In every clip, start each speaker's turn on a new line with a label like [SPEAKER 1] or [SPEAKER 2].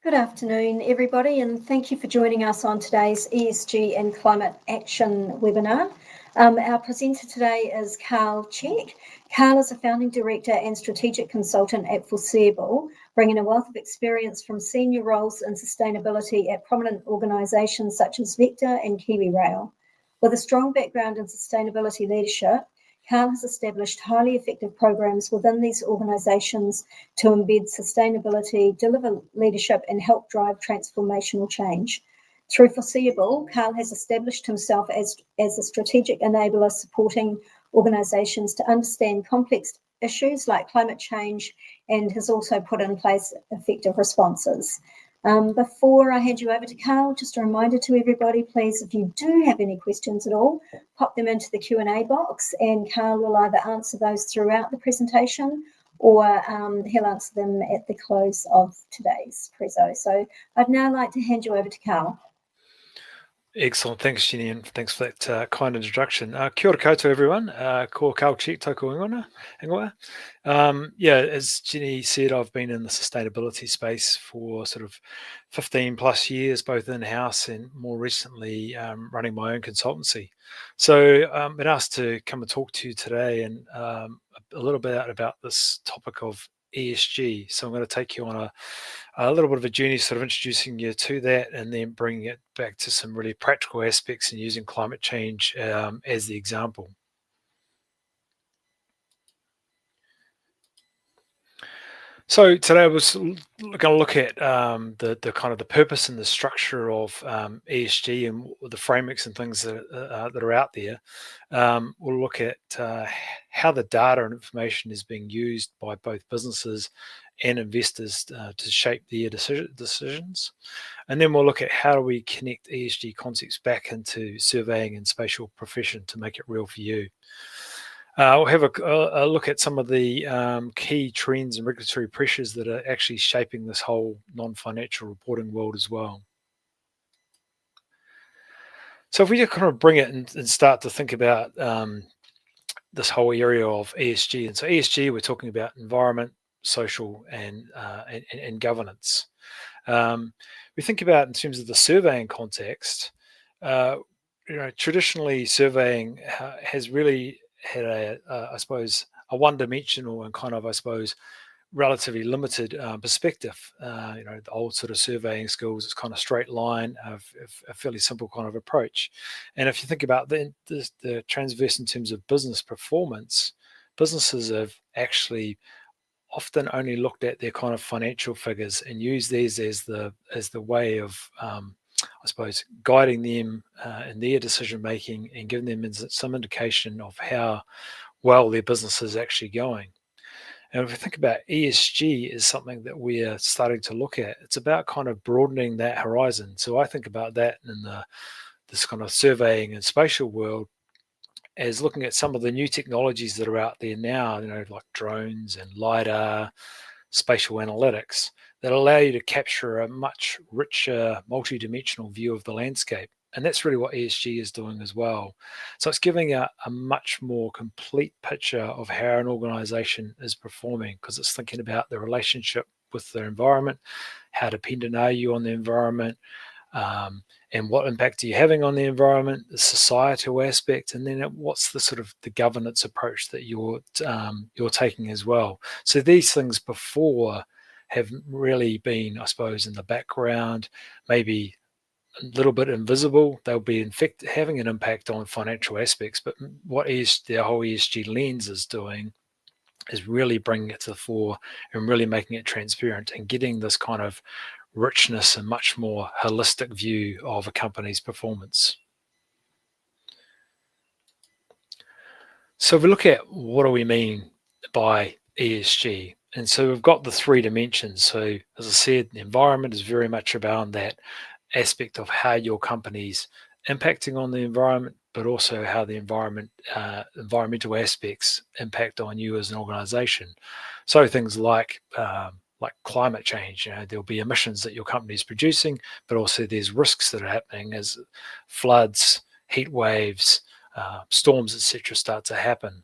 [SPEAKER 1] Good afternoon, everybody, and thank you for joining us on today's ESG and Climate Action webinar. Our presenter today is Carl Check. Carl is a founding director and strategic consultant at Foreseeable, bringing a wealth of experience from senior roles in sustainability at prominent organisations such as Vector and KiwiRail. With a strong background in sustainability leadership, Carl has established highly effective programs within these organisations to embed sustainability, deliver leadership and help drive transformational change. Through Foreseeable, Carl has established himself as a strategic enabler supporting organisations to understand complex issues like climate change and has also put in place effective responses. Before I hand you over to Carl, just a reminder to everybody, please, if you do have any questions at all, pop them into the Q&A box and Carl will either answer those throughout the presentation or he'll answer them at the close of today's preso. So I'd now like to hand you over to Carl.
[SPEAKER 2] Excellent. Thanks, Jenny, and thanks for that kind introduction. Kia ora koutou, everyone. Ko Carl Check tōku ingoa. As Jenny said, I've been in the sustainability space for sort of 15 plus years, both in-house and more recently running my own consultancy. So I've been asked to come and talk to you today and a little bit about this topic of ESG. So I'm going to take you on a little bit of a journey, sort of introducing you to that and then bringing it back to some really practical aspects and using climate change as the example. So today I was going to look at the kind of the purpose and the structure of ESG and the frameworks and things that are out there. We'll look at how the data and information is being used by both businesses and investors to shape their decisions. And then we'll look at how do we connect ESG concepts back into surveying and spatial profession to make it real for you. We'll have a look at some of the key trends and regulatory pressures that are actually shaping this whole non-financial reporting world as well. So if we just kind of bring it and start to think about this whole area of ESG, and so ESG, we're talking about environment, social, and governance. We think about in terms of the surveying context. Traditionally, surveying has really had I suppose, a one-dimensional and kind of, I suppose, relatively limited perspective. The old sort of surveying skills, it's kind of straight line, a fairly simple kind of approach. And if you think about the transverse in terms of business performance, businesses have actually often only looked at their kind of financial figures and used these as the way of I suppose, guiding them in their decision making and giving them some indication of how well their business is actually going. And if we think about ESG as something that we're starting to look at, it's about kind of broadening that horizon. So I think about that in this kind of surveying and spatial world as looking at some of the new technologies that are out there now, like drones and LiDAR, spatial analytics, that allow you to capture a much richer, multi-dimensional view of the landscape. And that's really what ESG is doing as well. So it's giving a much more complete picture of how an organization is performing, because it's thinking about the relationship with the environment, how dependent are you on the environment, and what impact are you having on the environment, the societal aspect, and then what's the sort of the governance approach that you're taking as well. So these things before have really been, I suppose, in the background, maybe a little bit invisible. They'll be in fact having an impact on financial aspects, but what the whole ESG lens is doing is really bringing it to the fore and really making it transparent and getting this kind of richness and much more holistic view of a company's performance. So if we look at what do we mean by ESG, and so we've got the three dimensions. So as I said, the environment is very much about that aspect of how your company's impacting on the environment, but also how the environmental aspects impact on you as an organization. So things like climate change, there'll be emissions that your company is producing, but also there's risks that are happening as floods, heat waves, storms, etc. start to happen.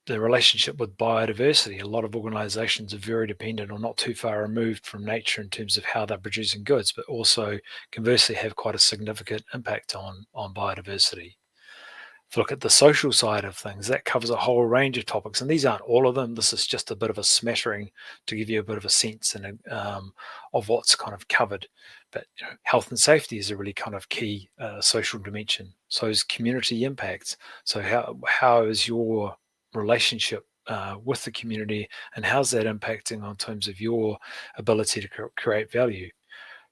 [SPEAKER 2] the relationship with biodiversity. A lot of organizations are very dependent or not too far removed from nature in terms of how they're producing goods, but also conversely have quite a significant impact on biodiversity. If you look at the social side of things, that covers a whole range of topics, and these aren't all of them. This is just a bit of a smattering to give you a bit of a sense of what's kind of covered. But health and safety is a really kind of key social dimension. So is community impacts. So how is your relationship with the community, and how's that impacting on terms of your ability to create value?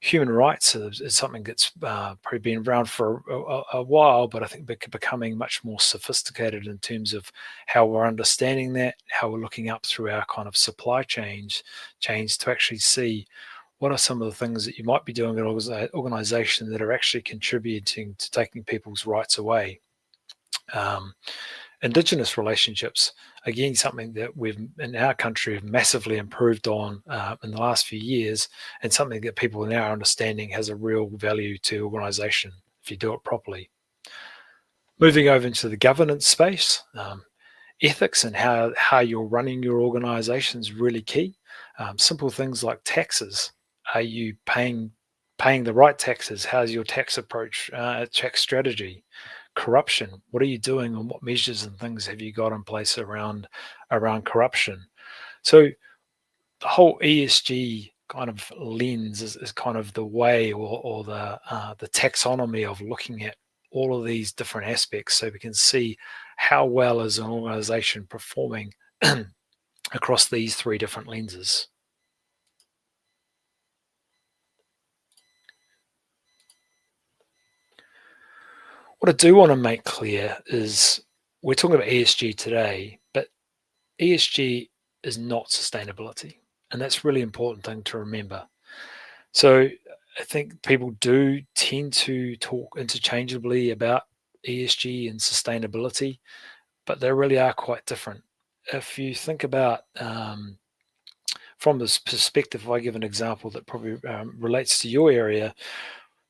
[SPEAKER 2] Human rights is something that's probably been around for a while, but I think becoming much more sophisticated in terms of how we're understanding that, how we're looking up through our kind of supply chains to actually see what are some of the things that you might be doing in an organization that are actually contributing to taking people's rights away. Indigenous relationships, again, something that we've in our country have massively improved on in the last few years, and something that people in our understanding has a real value to organisation if you do it properly. Moving over into the governance space, ethics and how you're running your organisation is really key. Simple things like taxes. Are you paying the right taxes? How's your tax approach, tax strategy? Corruption, what are you doing, and what measures and things have you got in place around corruption? So the whole ESG kind of lens is kind of the way or the taxonomy of looking at all of these different aspects, so we can see how well is an organization performing across these three different lenses. What I do want to make clear is we're talking about ESG today, but ESG is not sustainability. And that's a really important thing to remember. So I think people do tend to talk interchangeably about ESG and sustainability, but they really are quite different. If you think about from this perspective, if I give an example that probably relates to your area,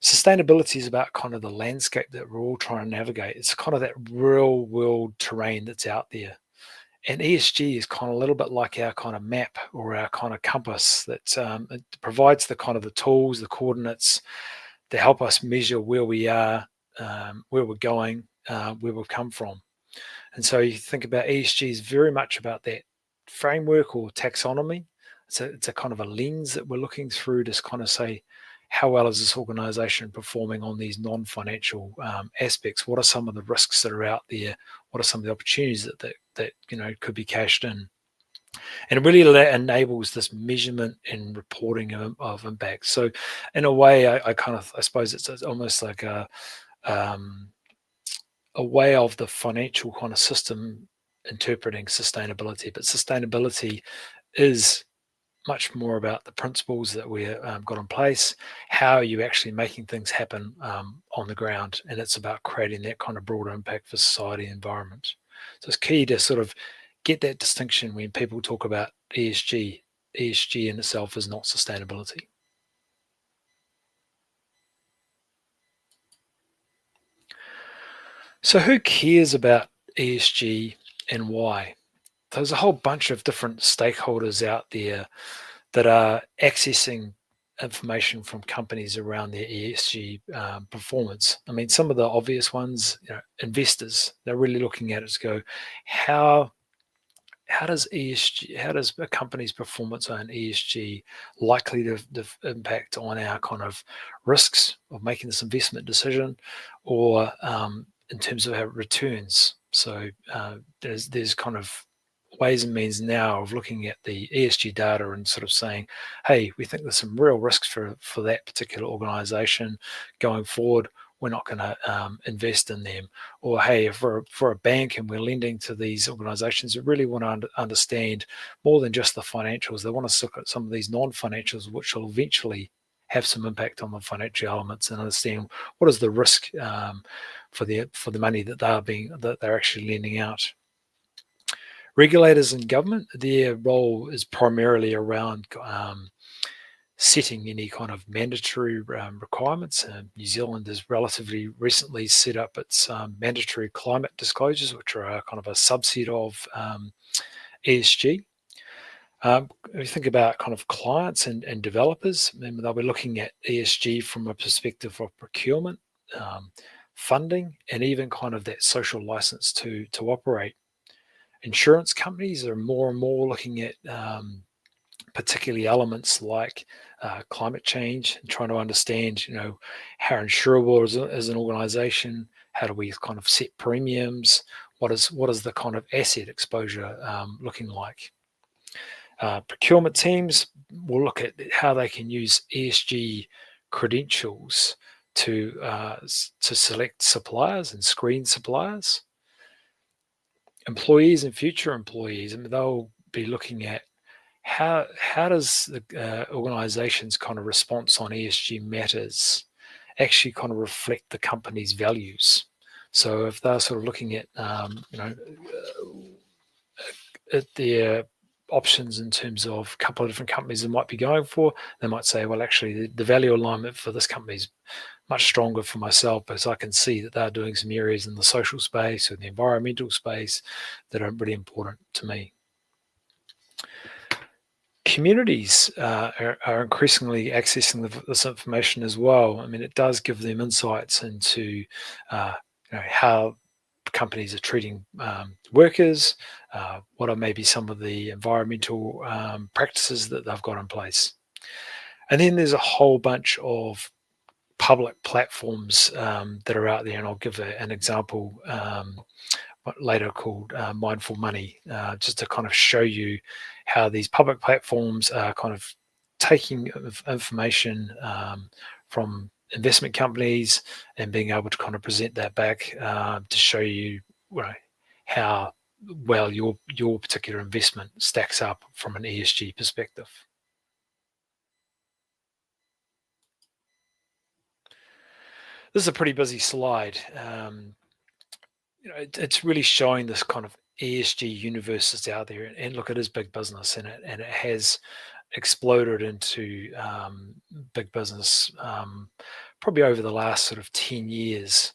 [SPEAKER 2] sustainability is about kind of the landscape that we're all trying to navigate. It's kind of that real world terrain that's out there. And ESG is kind of a little bit like our kind of map or our kind of compass that it provides the kind of the tools, the coordinates to help us measure where we are, where we're going, where we've come from. And so you think about ESG is very much about that framework or taxonomy. It's a kind of a lens that we're looking through to kind of say, how well is this organization performing on these non-financial aspects? What are some of the risks that are out there? What are some of the opportunities that could be cashed in? And it really enables this measurement and reporting of impact. So in a way, I suppose it's almost like a way of the financial kind of system interpreting sustainability. But sustainability is much more about the principles that we've got in place, how are you actually making things happen on the ground, and it's about creating that kind of broader impact for society and environment. So it's key to sort of get that distinction when people talk about ESG. ESG in itself is not sustainability. So who cares about ESG and why? There's a whole bunch of different stakeholders out there that are accessing information from companies around their ESG performance. I mean, some of the obvious ones, investors, they're really looking at it to go, how does a company's performance on ESG likely to impact on our kind of risks of making this investment decision, or in terms of our returns? So there's kind of ways and means now of looking at the ESG data and sort of saying, hey, we think there's some real risks for that particular organization going forward. We're not going to invest in them. Or, hey, if we're for a bank and we're lending to these organizations that really want to understand more than just the financials, they want to look at some of these non-financials, which will eventually have some impact on the financial elements, and understand what is the risk for the money that they're actually lending out. Regulators and government, their role is primarily around setting any kind of mandatory requirements. New Zealand has relatively recently set up its mandatory climate disclosures, which are kind of a subset of ESG. If you think about kind of clients and developers, they'll be looking at ESG from a perspective of procurement, funding, and even kind of that social license to operate. Insurance companies are more and more looking at particularly elements like climate change and trying to understand, how insurable as an organization, how do we kind of set premiums, what is the kind of asset exposure looking like. Procurement teams will look at how they can use ESG credentials to select suppliers and screen suppliers. Employees and future employees, they'll be looking at how does the organization's kind of response on ESG matters actually kind of reflect the company's values. So if they're sort of looking at at their options in terms of a couple of different companies they might be going for, they might say, well, actually the value alignment for this company is much stronger for myself, because I can see that they're doing some areas in the social space or the environmental space that are really important to me. Communities are increasingly accessing this information as well. It does give them insights into how companies are treating workers, what are maybe some of the environmental practices that they've got in place. And then there's a whole bunch of public platforms that are out there, and I'll give an example later called Mindful Money, just to kind of show you how these public platforms are kind of taking information from investment companies and being able to kind of present that back to show you how well your particular investment stacks up from an ESG perspective. This is a pretty busy slide. It's really showing this kind of ESG universe that's out there, and look, it is big business, and it has exploded into big business probably over the last sort of 10 years.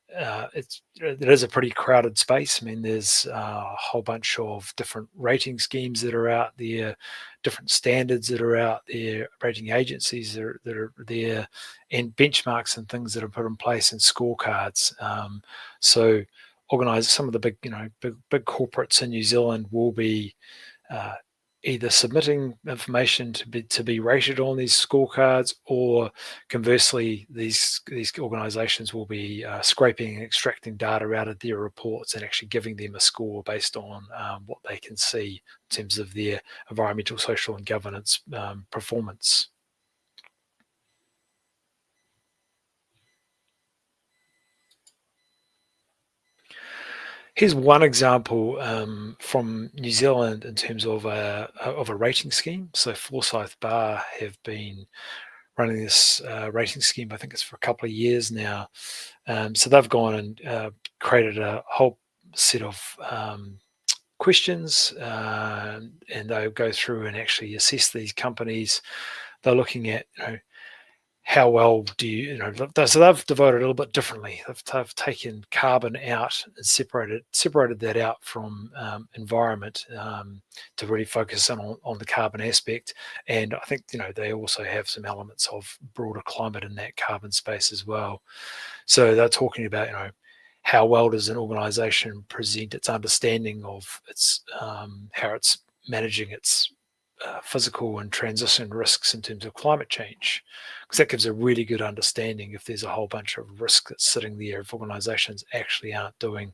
[SPEAKER 2] It is a pretty crowded space. There's a whole bunch of different rating schemes that are out there, different standards that are out there, rating agencies that are there, and benchmarks and things that are put in place, and scorecards. So organise some of the big corporates in New Zealand will be either submitting information to be rated on these scorecards, or conversely, these organisations will be scraping and extracting data out of their reports and actually giving them a score based on what they can see in terms of their environmental, social, and governance performance. Here's one example from New Zealand in terms of a rating scheme. So Forsyth Barr have been running this rating scheme. I think it's for a couple of years now. So they've gone and created a whole set of questions, and they'll go through and actually assess these companies. They're looking at how well do you, so they've divided a little bit differently. They've taken carbon out and separated that out from environment to really focus on the carbon aspect. And I think, they also have some elements of broader climate in that carbon space as well. So they're talking about, how well does an organization present its understanding of its how it's managing its physical and transition risks in terms of climate change, because that gives a really good understanding if there's a whole bunch of risk that's sitting there, if organizations actually aren't doing,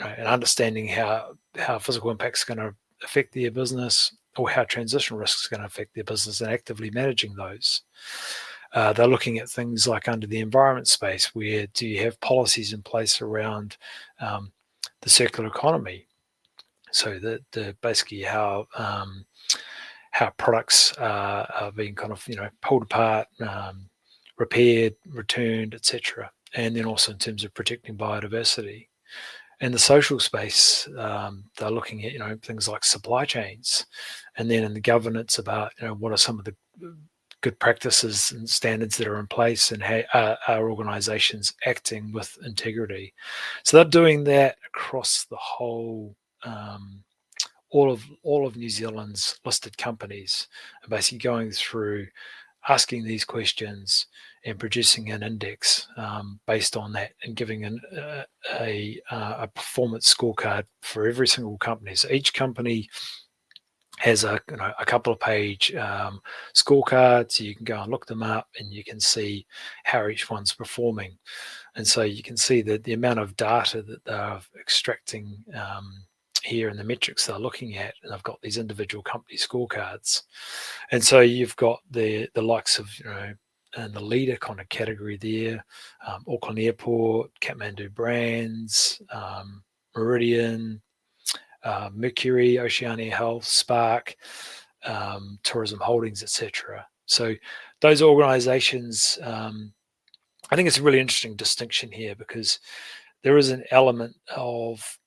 [SPEAKER 2] and understanding how physical impacts are going to affect their business, or how transition risks are going to affect their business, and actively managing those. They're looking at things like under the environment space, where do you have policies in place around the circular economy? So the basically how products are being kind of pulled apart, repaired, returned, etc. And then also in terms of protecting biodiversity. In the social space, they're looking at things like supply chains, and then in the governance about what are some of the good practices and standards that are in place, and are organisations acting with integrity. So they're doing that across the whole, all of New Zealand's listed companies, and basically going through, asking these questions and producing an index based on that, and giving a performance scorecard for every single company. So each company has a couple of page scorecard, so you can go and look them up, and you can see how each one's performing. And so you can see that the amount of data that they're extracting here, and the metrics they're looking at, and I've got these individual company scorecards. And so you've got the likes of, in the leader kind of category there, Auckland Airport, Kathmandu Brands, Meridian, Mercury, Oceania Health, Spark, Tourism Holdings, etc. So those organisations, I think it's a really interesting distinction here, because there is an element of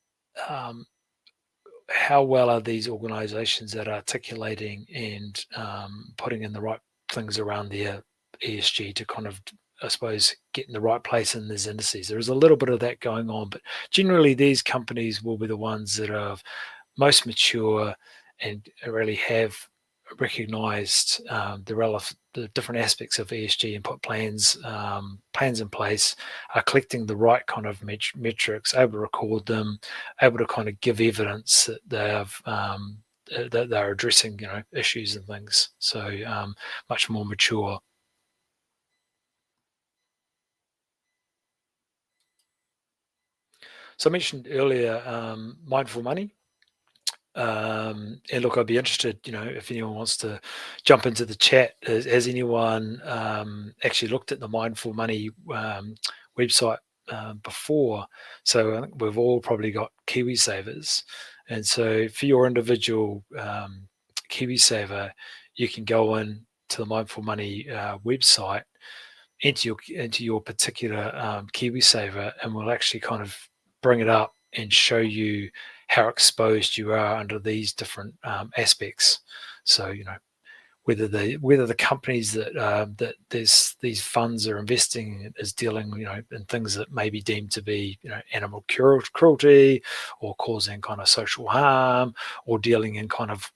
[SPEAKER 2] how well are these organisations at articulating and putting in the right things around their ESG to kind of, I suppose, get in the right place in these indices. There is a little bit of that going on, but generally these companies will be the ones that are most mature and really have recognised the different aspects of ESG, and put plans in place, are collecting the right kind of metrics, able to record them, able to kind of give evidence that they have that they're addressing issues and things. So much more mature. So I mentioned earlier mindful money. And look, I'd be interested, if anyone wants to jump into the chat. Has anyone actually looked at the Mindful Money website before? So I think we've all probably got KiwiSavers, and so for your individual KiwiSaver, you can go in to the Mindful Money website, enter your particular KiwiSaver, and we'll actually kind of bring it up and show you how exposed you are under these different aspects. So whether the companies that these funds are investing in is dealing in things that may be deemed to be animal cruelty, or causing kind of social harm, or dealing in kind of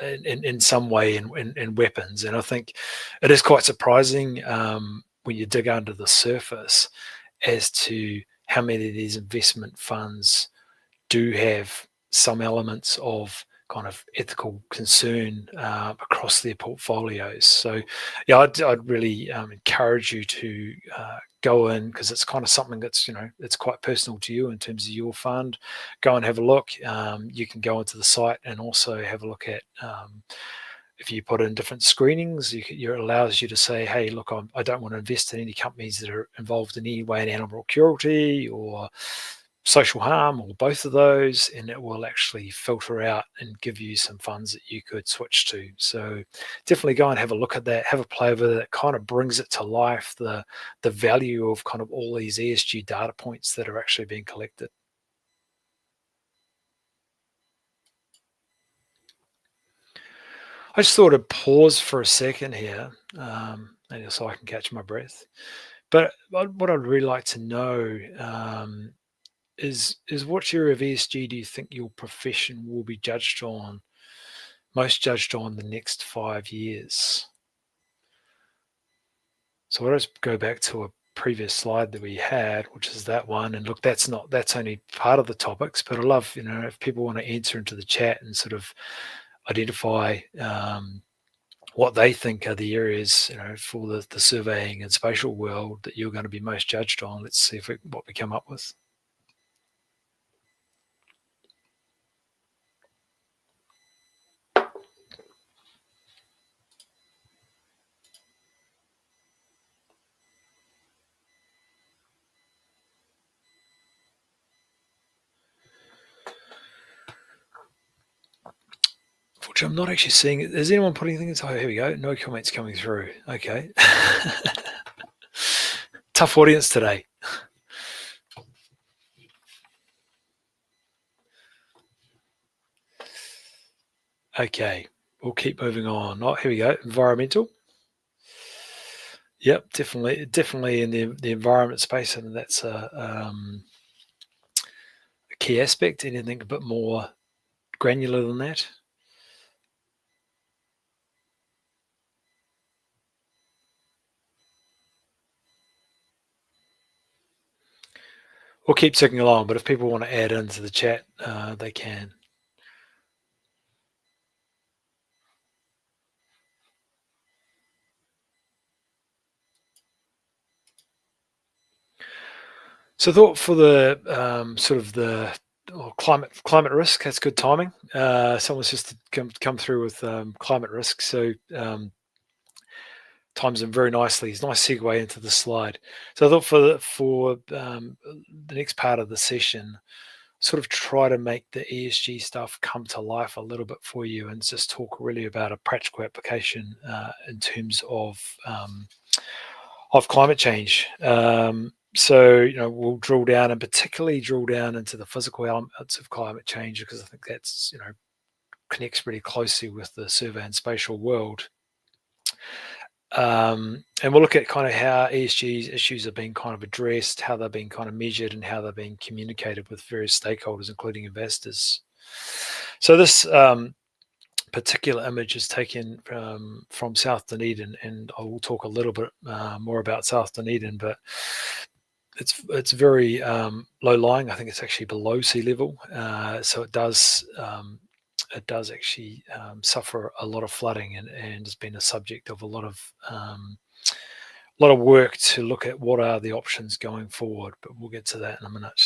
[SPEAKER 2] in some way in weapons. And I think it is quite surprising when you dig under the surface as to how many of these investment funds do have some elements of kind of ethical concern across their portfolios. So yeah, I'd really encourage you to go in, because it's kind of something that's it's quite personal to you in terms of your fund. Go and have a look. You can go into the site and also have a look at if you put in different screenings, it allows you to say, hey, look, I don't want to invest in any companies that are involved in any way in animal cruelty or social harm, or both of those, and it will actually filter out and give you some funds that you could switch to. So definitely go and have a look at that, have a play with it. It kind of brings it to life, the value of kind of all these ESG data points that are actually being collected. I just thought I'd pause for a second here, and so I can catch my breath. But what I'd really like to know is what area of ESG do you think your profession will be most judged on the next 5 years? So I'll just go back to a previous slide that we had, which is that one. And look, that's only part of the topics, but I love, if people want to enter into the chat and sort of identify what they think are the areas, for the surveying and spatial world that you're going to be most judged on. Let's see what we come up with. I'm not actually seeing it. Is anyone putting things? Oh, here we go. No comments coming through. Okay. Tough audience today. Okay. we'll keep moving on. Oh, here we go. Environmental. Yep, definitely in the environment space, and that's a key aspect. Anything a bit more granular than that? We'll keep ticking along, but if people want to add into the chat, they can. So I thought for the sort of the climate risk, that's good timing. Someone's just come through with climate risk, so times them very nicely. It's a nice segue into the slide. So I thought for the next part of the session, sort of try to make the ESG stuff come to life a little bit for you, and just talk really about a practical application in terms of climate change. So, we'll drill down, and particularly drill down into the physical elements of climate change, because I think that's, connects pretty closely with the survey and spatial world. And we'll look at kind of how ESG issues are being kind of addressed, how they're being kind of measured, and how they're being communicated with various stakeholders, including investors. So this particular image is taken from South Dunedin, and I will talk a little bit more about South Dunedin, but it's very low lying. I think it's actually below sea level, so it does actually suffer a lot of flooding, and has been a subject of a lot of work to look at what are the options going forward. But we'll get to that in a minute.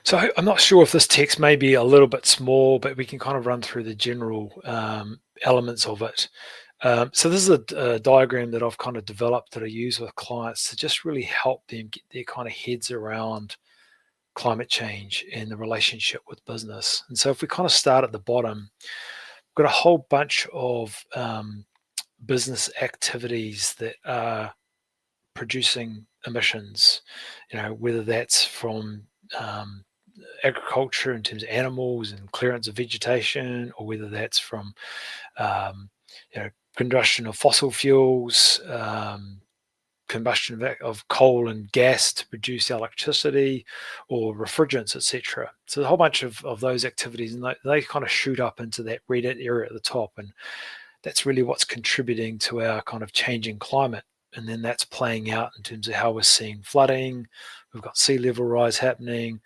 [SPEAKER 2] So I'm not sure if this text may be a little bit small, but we can kind of run through the general elements of it. So this is a diagram that I've kind of developed that I use with clients to just really help them get their kind of heads around climate change and the relationship with business. And so if we kind of start at the bottom, we've got a whole bunch of business activities that are producing emissions, whether that's from agriculture in terms of animals and clearance of vegetation, or whether that's from combustion of fossil fuels, combustion of coal and gas to produce electricity, or refrigerants, etc. So a whole bunch of those activities, and they kind of shoot up into that red area at the top, and that's really what's contributing to our kind of changing climate. And then that's playing out in terms of how we're seeing flooding. We've got sea level rise happening.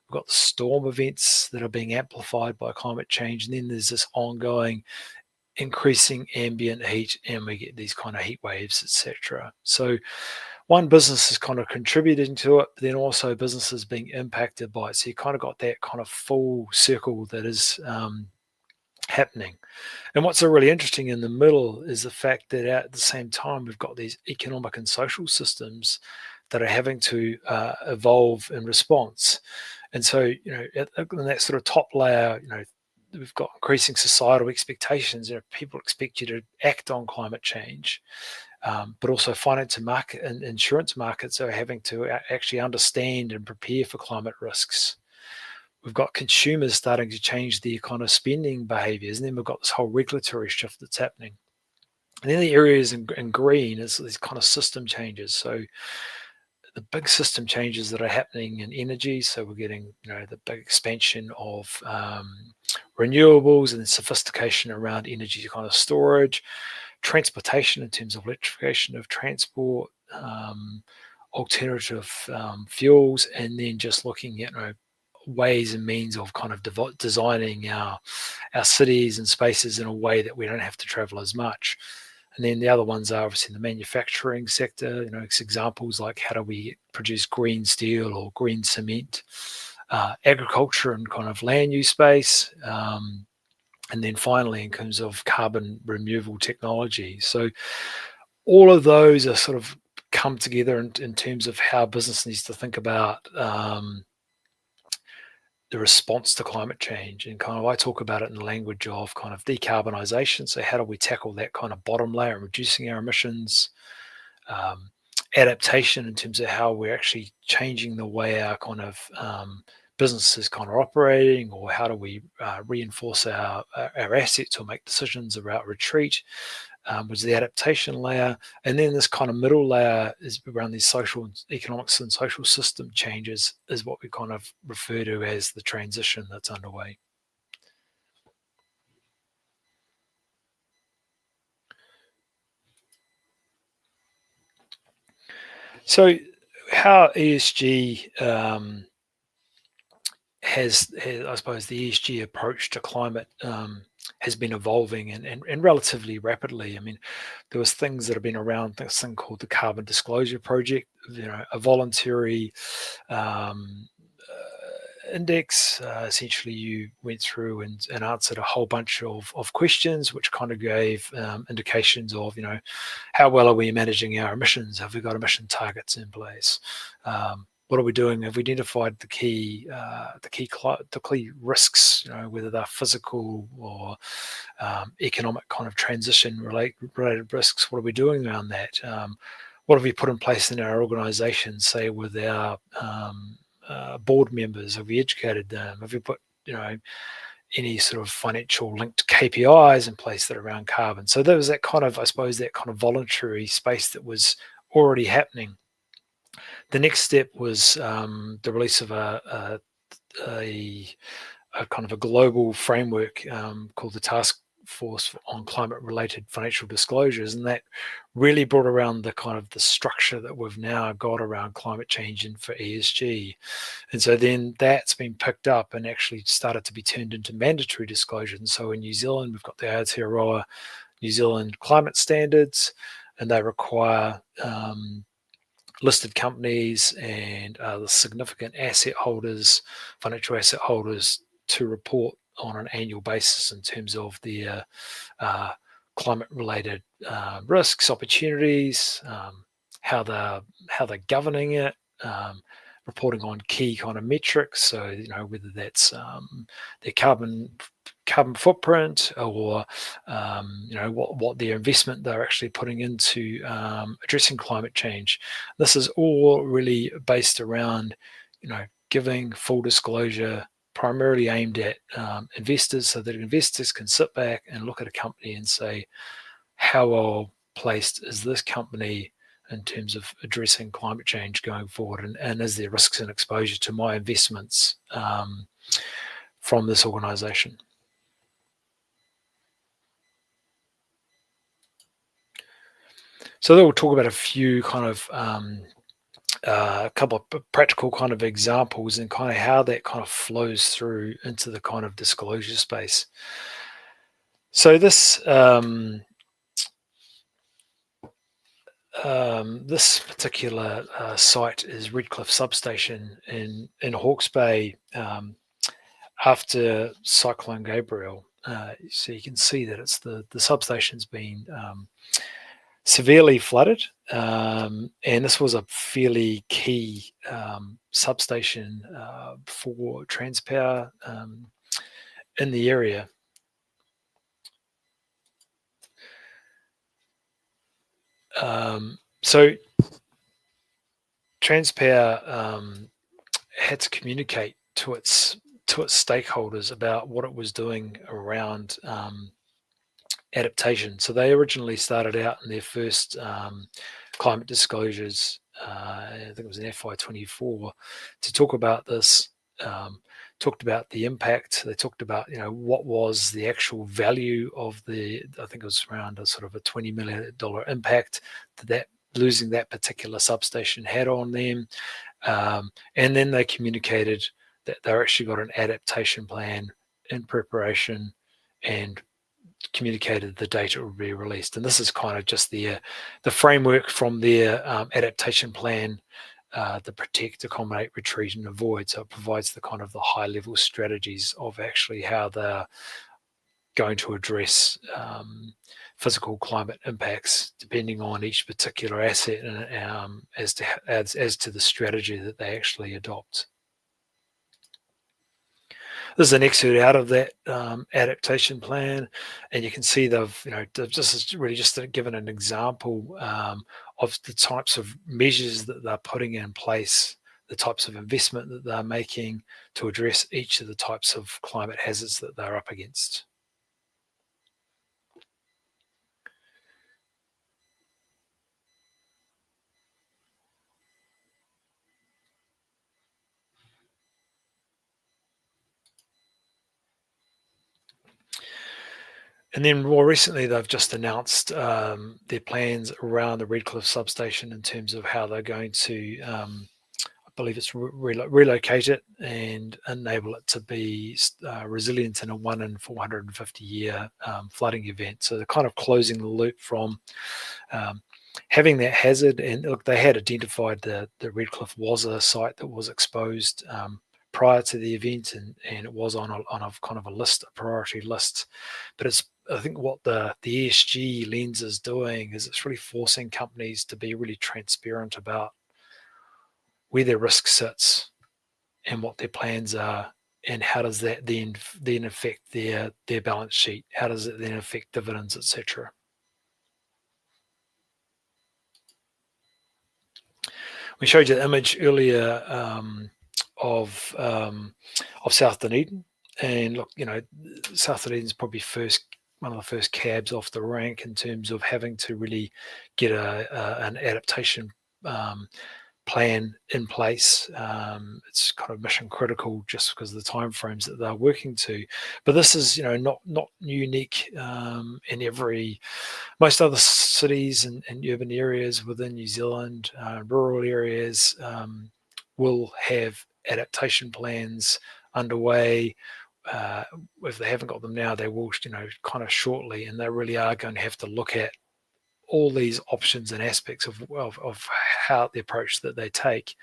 [SPEAKER 2] We've got the storm events that are being amplified by climate change. And then there's this ongoing increasing ambient heat, and we get these kind of heat waves, etc. So one business is kind of contributing to it, but then also businesses being impacted by it. So you kind of got that kind of full circle that is happening. And what's really interesting in the middle is the fact that at the same time, we've got these economic and social systems that are having to evolve in response. And so, in that sort of top layer, we've got increasing societal expectations. People expect you to act on climate change, but also finance and market and insurance markets are having to actually understand and prepare for climate risks. We've got consumers starting to change their kind of spending behaviors, and then we've got this whole regulatory shift that's happening. And then the areas in green is these kind of system changes. So the big system changes that are happening in energy. So we're getting, the big expansion of renewables and sophistication around energy kind of storage, transportation in terms of electrification of transport, alternative fuels, and then just looking at ways and means of kind of designing our cities and spaces in a way that we don't have to travel as much. And then the other ones are obviously the manufacturing sector, examples like how do we produce green steel or green cement, agriculture and kind of land use space, and then finally in terms of carbon removal technology. So all of those are sort of come together in terms of how business needs to think about the response to climate change. And kind of I talk about it in the language of kind of decarbonisation. So how do we tackle that kind of bottom layer and reducing our emissions, adaptation in terms of how we're actually changing the way our kind of business is kind of operating, or how do we reinforce our assets or make decisions about retreat, was the adaptation layer. And then this kind of middle layer is around these social, economics and social system changes, is what we kind of refer to as the transition that's underway. So how ESG has, I suppose, the ESG approach to climate has been evolving and relatively rapidly. I mean, there was things that have been around, this thing called the Carbon Disclosure Project, a voluntary index. Essentially, you went through and answered a whole bunch of questions, which kind of gave indications of, how well are we managing our emissions? Have we got emission targets in place? What are we doing? Have we identified the key risks, whether they're physical or economic kind of transition related risks? What are we doing around that? What have we put in place in our organisation, say with our board members? Have we educated them? Have we put, any sort of financial linked KPIs in place that are around carbon? So there was that kind of, I suppose, that kind of voluntary space that was already happening. The next step was the release of a kind of a global framework called the Task Force on Climate-Related Financial Disclosures, and that really brought around the kind of the structure that we've now got around climate change and for ESG. And so then that's been picked up and actually started to be turned into mandatory disclosures. And so in New Zealand, we've got the Aotearoa New Zealand climate standards, and they require listed companies and the significant asset holders, financial asset holders, to report on an annual basis in terms of their climate-related risks, opportunities, how they're governing it, reporting on key kind of metrics. So whether that's their carbon footprint, or what their investment they're actually putting into addressing climate change. This is all really based around giving full disclosure, primarily aimed at investors, so that investors can sit back and look at a company and say, how well placed is this company in terms of addressing climate change going forward, and is there risks and exposure to my investments from this organization. So then we'll talk about a few kind of a couple of practical kind of examples and kind of how that kind of flows through into the kind of disclosure space. So this this particular site is Redcliffe Substation in Hawke's Bay after Cyclone Gabriel. So you can see that it's the substation's been severely flooded, and this was a fairly key substation for Transpower in the area. So Transpower had to communicate to its stakeholders about what it was doing around adaptation. So they originally started out in their first climate disclosures, I think it was in FY24, to talk about this, talked about the impact. They talked about, what was the actual value of I think it was around a sort of a $20 million impact that losing that particular substation had on them. And then they communicated that they actually got an adaptation plan in preparation and communicated the date it would be released. And this is kind of just the framework from their adaptation plan, the protect, accommodate, retreat, and avoid. So it provides the kind of the high level strategies of actually how they're going to address physical climate impacts depending on each particular asset, and as to the strategy that they actually adopt. This is an excerpt out of that adaptation plan, and you can see they've just really just given an example of the types of measures that they're putting in place, the types of investment that they're making to address each of the types of climate hazards that they're up against. And then more recently, they've just announced their plans around the Redcliffe substation in terms of how they're going to, I believe it's relocate it and enable it to be resilient in a 1 in 450 year flooding event. So they're kind of closing the loop from having that hazard. And look, they had identified the Redcliffe was a site that was exposed prior to the event, and it was on a kind of a list, a priority list. But I think what the ESG lens is doing is it's really forcing companies to be really transparent about where their risk sits and what their plans are, and how does that then affect their balance sheet? How does it then affect dividends, etc.? We showed you the image earlier of South Dunedin, and look, South Dunedin is probably one of the first cabs off the rank in terms of having to really get an adaptation plan in place. It's kind of mission critical just because of the timeframes that they're working to. But this is, not unique in most other cities and urban areas within New Zealand. Rural areas will have adaptation plans underway. If they haven't got them now, they will, kind of shortly, and they really are going to have to look at all these options and aspects of how the approach that they take.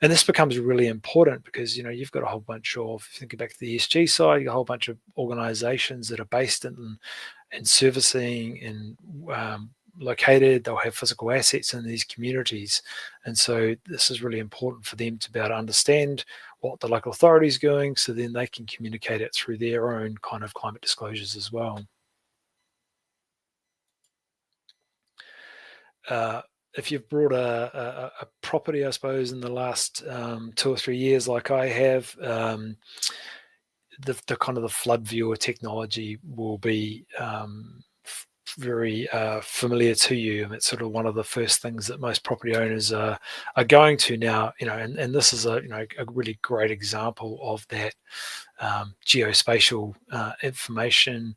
[SPEAKER 2] And this becomes really important because, you've got a whole bunch of, thinking back to the ESG side, you've got a whole bunch of organizations that are based in servicing and located, they'll have physical assets in these communities. And so this is really important for them to be able to understand what the local authority is doing, so then they can communicate it through their own kind of climate disclosures as well. If you've brought a property, I suppose, in the last 2 or 3 years, like I have, the kind of the flood viewer technology will be very familiar to you, and it's sort of one of the first things that most property owners are going to now. And this is a really great example of that geospatial information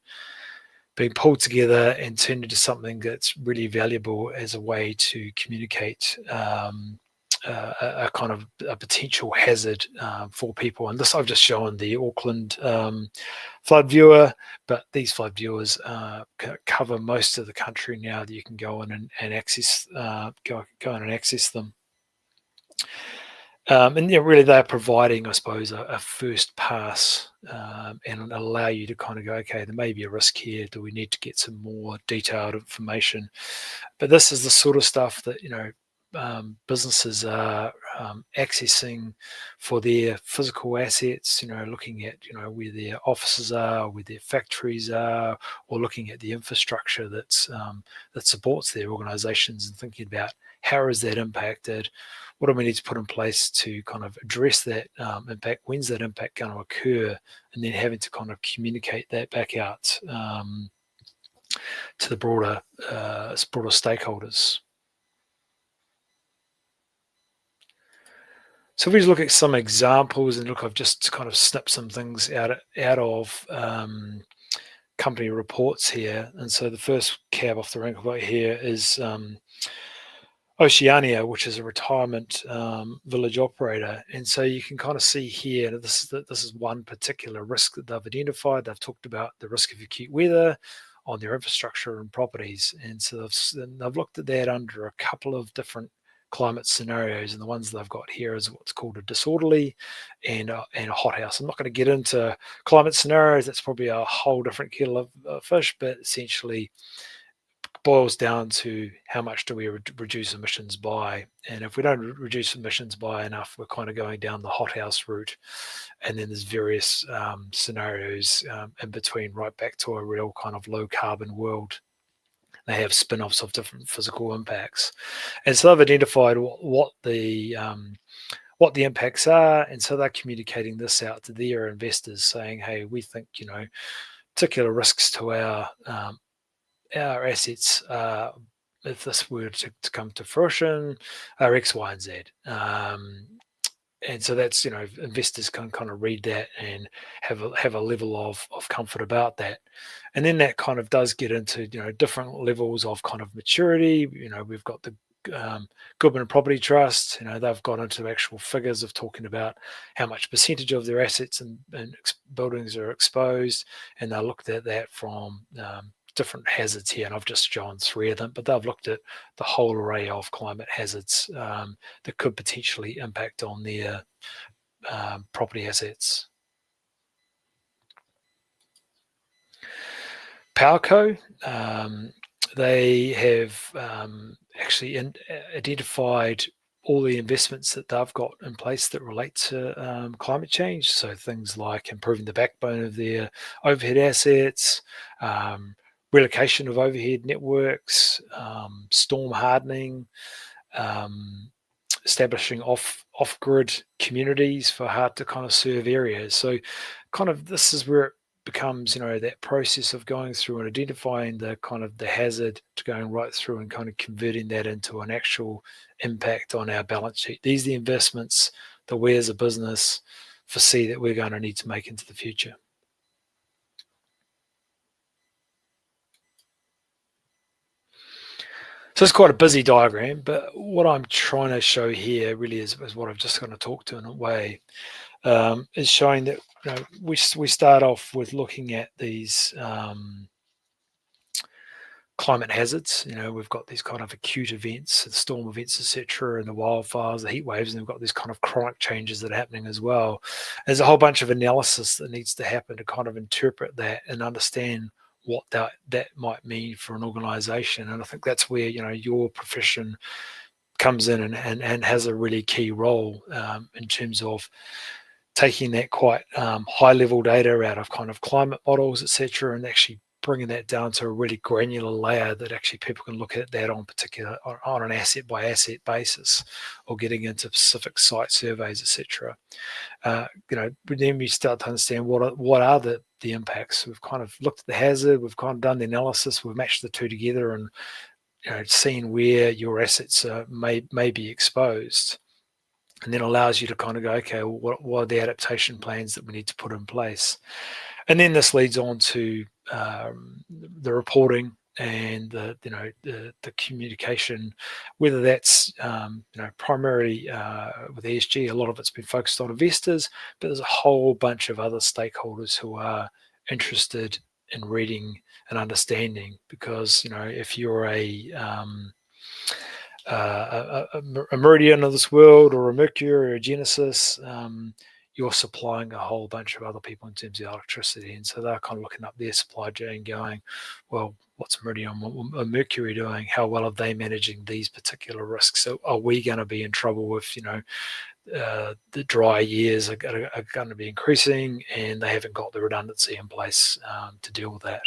[SPEAKER 2] being pulled together and turned into something that's really valuable as a way to communicate a kind of a potential hazard for people. And this, I've just shown the Auckland flood viewer, but these flood viewers cover most of the country now that you can go in and access, go in and access them. And really they're providing, I suppose, a first pass and allow you to kind of go, okay, there may be a risk here. Do we need to get some more detailed information? But this is the sort of stuff that, businesses are accessing for their physical assets, looking at, where their offices are, where their factories are, or looking at the infrastructure that supports their organizations and thinking about how is that impacted? What do we need to put in place to kind of address that impact? When's that impact going to occur? And then having to kind of communicate that back out to the broader stakeholders. So if we just look at some examples, and look, I've just kind of snipped some things out of company reports here. And so the first cab off the rank right here is Oceania, which is a retirement village operator. And so you can kind of see here that this is one particular risk that they've identified. They've talked about the risk of acute weather on their infrastructure and properties. And so they've looked at that under a couple of different climate scenarios, and the ones they've got here is what's called a disorderly and a hothouse. I'm not going to get into climate scenarios. That's probably a whole different kettle of fish, but essentially boils down to how much do we reduce emissions by, and if we don't reduce emissions by enough, we're kind of going down the hothouse route, and then there's various scenarios in between, right back to a real kind of low carbon world. They have spin-offs of different physical impacts, and so they've identified what the impacts are, and so they're communicating this out to their investors, saying, "Hey, we think particular risks to our assets, if this were to come to fruition, are X, Y, and Z." And so that's, investors can kind of read that and have a level of comfort about that. And then that kind of does get into, different levels of kind of maturity. We've got the Goodman Property Trust. They've gone into actual figures of talking about how much percentage of their assets and buildings are exposed, and they looked at that from different hazards here, and I've just shown 3 of them, but they've looked at the whole array of climate hazards that could potentially impact on their property assets. PowerCo, they have actually identified all the investments that they've got in place that relate to climate change. So things like improving the backbone of their overhead assets, relocation of overhead networks, storm hardening, establishing off-grid communities for hard to kind of serve areas. So kind of this is where it becomes, that process of going through and identifying the kind of the hazard to going right through and kind of converting that into an actual impact on our balance sheet. These are the investments that we as a business foresee that we're going to need to make into the future. So it's quite a busy diagram, but what I'm trying to show here really is what I've just going to talk to in a way, is showing that we start off with looking at these climate hazards. We've got these kind of acute events, the storm events, etc., and the wildfires, the heat waves, and we've got these kind of chronic changes that are happening as well. There's a whole bunch of analysis that needs to happen to kind of interpret that and understand what that might mean for an organization. And I think that's where your profession comes in and has a really key role in terms of taking that quite high level data out of kind of climate models, etc., and actually bringing that down to a really granular layer that actually people can look at that on an asset by asset basis, or getting into specific site surveys, etc. Then we start to understand what are the impacts. We've kind of looked at the hazard, we've kind of done the analysis, we've matched the two together, and seen where your assets may be exposed, and then allows you to kind of go, okay, well, what are the adaptation plans that we need to put in place? And then this leads on to the reporting and the communication, whether that's primarily with ESG. A lot of it's been focused on investors, but there's a whole bunch of other stakeholders who are interested in reading and understanding, because if you're a Meridian of this world, or a Mercury, or a Genesis, you're supplying a whole bunch of other people in terms of electricity. And so they're kind of looking up their supply chain going, well, what's Meridian or Mercury doing? How well are they managing these particular risks? So are we going to be in trouble if, the dry years are going to be increasing and they haven't got the redundancy in place to deal with that?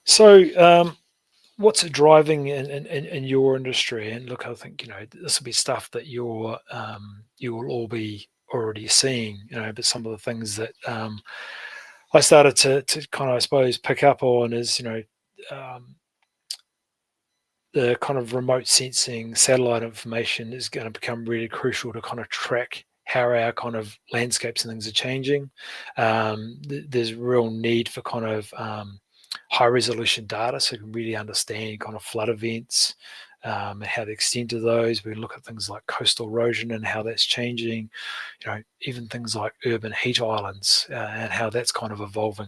[SPEAKER 2] So what's it driving in your industry? And look, I think this will be stuff that you will all be already seeing. But some of the things that I started to kind of, I suppose, pick up on is the kind of remote sensing satellite information is going to become really crucial to kind of track how our kind of landscapes and things are changing. There's real need for kind of high resolution data, so you can really understand kind of flood events and how the extent of those. We look at things like coastal erosion and how that's changing, even things like urban heat islands and how that's kind of evolving.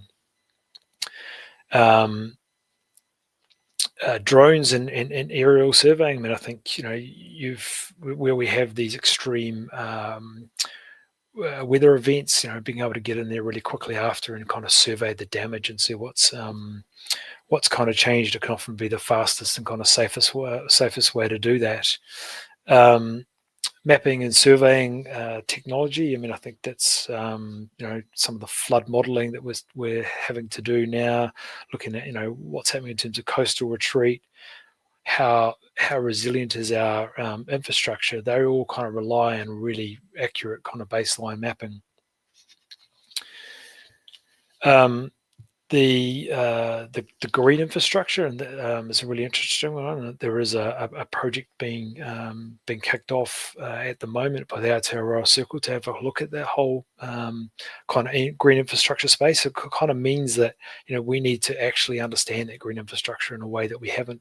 [SPEAKER 2] Drones and aerial surveying. I mean, I think where we have these extreme weather events, being able to get in there really quickly after and kind of survey the damage and see what's kind of changed. It can often be the fastest and kind of safest way to do that. Mapping and surveying technology. I mean, I think that's some of the flood modelling that we're having to do now, looking at what's happening in terms of coastal retreat, how resilient is our infrastructure. They all kind of rely on really accurate kind of baseline mapping. The green infrastructure and is a really interesting one. There is a project being kicked off at the moment by the Aotearoa Circle to have a look at that whole kind of green infrastructure space. It kind of means that we need to actually understand that green infrastructure in a way that we haven't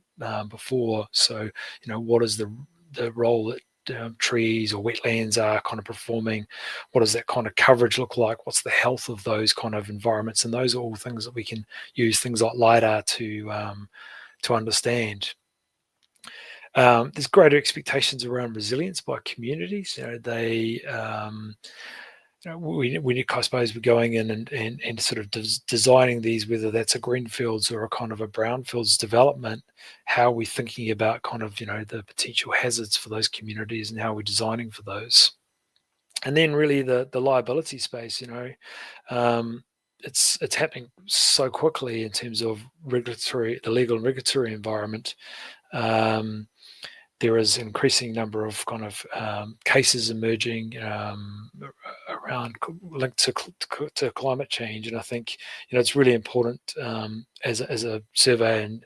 [SPEAKER 2] before. So what is the role that trees or wetlands are kind of performing? What does that kind of coverage look like? What's the health of those kind of environments? And those are all things that we can use things like LiDAR to understand. There's greater expectations around resilience by communities. We I suppose we're going in and sort of designing these, whether that's a greenfields or a kind of a brownfields development. How are we thinking about kind of the potential hazards for those communities and how we're designing for those? And then really the liability space. It's happening so quickly in terms of the legal and regulatory environment. There is an increasing number of kind of cases emerging around linked to climate change, and I think it's really important as a survey and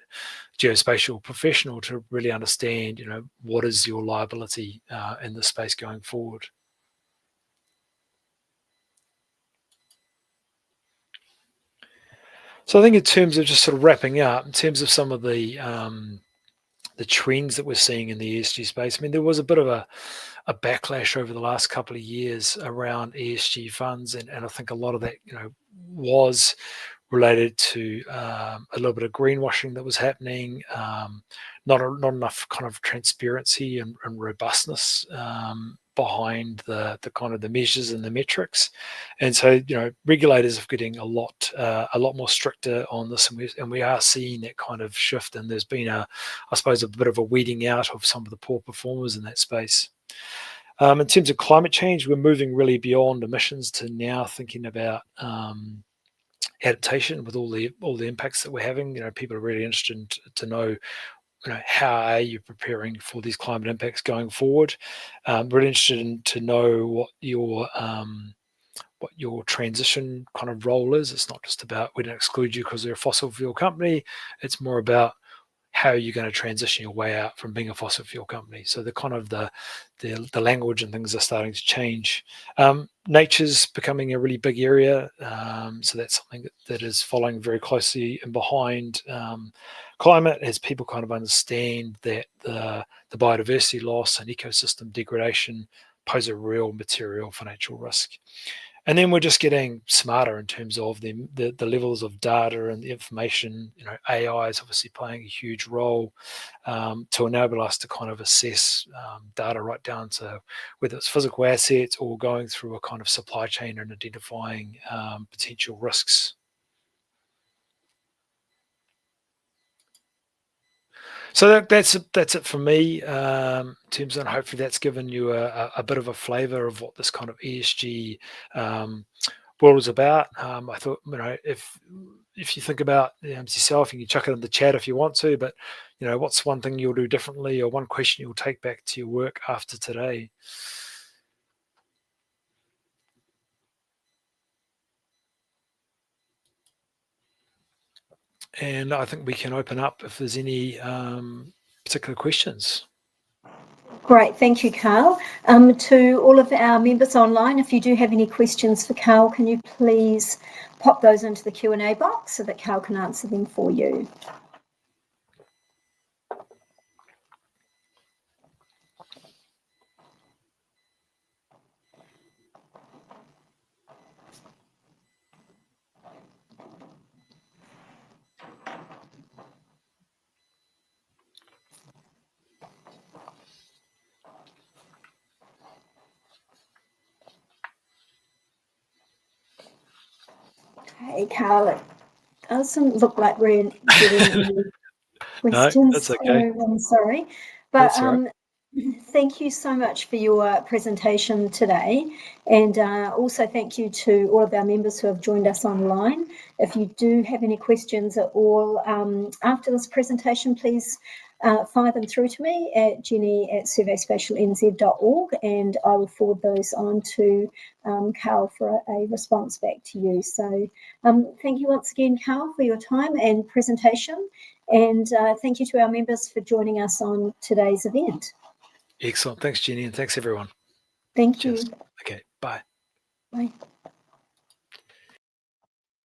[SPEAKER 2] geospatial professional to really understand what is your liability in this space going forward. So I think in terms of just sort of wrapping up, in terms of some of the trends that we're seeing in the ESG space. I mean, there was a bit of a backlash over the last couple of years around ESG funds, and I think a lot of that, was related to a little bit of greenwashing that was happening, not enough kind of transparency and robustness behind the kind of the measures and the metrics, and so regulators are getting a lot more stricter on this, and we are seeing that kind of shift. And there's been I suppose a bit of a weeding out of some of the poor performers in that space. In terms of climate change, we're moving really beyond emissions to now thinking about adaptation with all the impacts that we're having. People are really interested to know how are you preparing for these climate impacts going forward. Really interested to know what your transition kind of role is. It's not just about, we don't exclude you because you're a fossil fuel company. It's more about how are you going to transition your way out from being a fossil fuel company. So the kind of the language and things are starting to change. Nature's becoming a really big area. So that's something that is following very closely and behind climate, as people kind of understand that the biodiversity loss and ecosystem degradation pose a real material financial risk. And then we're just getting smarter in terms of the levels of data and the information. AI is obviously playing a huge role to enable us to kind of assess data right down to whether it's physical assets or going through a kind of supply chain and identifying potential risks. So that's it for me, in terms of, hopefully that's given you a bit of a flavour of what this kind of ESG world is about. I thought, if you think about yourself, you can chuck it in the chat if you want to, but what's one thing you'll do differently, or one question you'll take back to your work after today? And I think we can open up if there's any particular questions.
[SPEAKER 1] Great, thank you, Carl. To all of our members online, if you do have any questions for Carl, can you please pop those into the Q&A box so that Carl can answer them for you. Okay, Carl, it doesn't look like we're getting any
[SPEAKER 2] No,
[SPEAKER 1] questions,
[SPEAKER 2] that's
[SPEAKER 1] so
[SPEAKER 2] okay.
[SPEAKER 1] I'm sorry. But
[SPEAKER 2] That's all right.
[SPEAKER 1] thank you so much for your presentation today. And also thank you to all of our members who have joined us online. If you do have any questions at all after this presentation, please fire them through to me at jenny@surveyspatialnz.org, and I will forward those on to Carl for a response back to you. So thank you once again, Carl, for your time and presentation. And thank you to our members for joining us on today's event.
[SPEAKER 2] Excellent. Thanks, Jenny, and thanks everyone.
[SPEAKER 1] Thank
[SPEAKER 2] Cheers.
[SPEAKER 1] you.
[SPEAKER 2] Okay, bye.
[SPEAKER 1] Bye.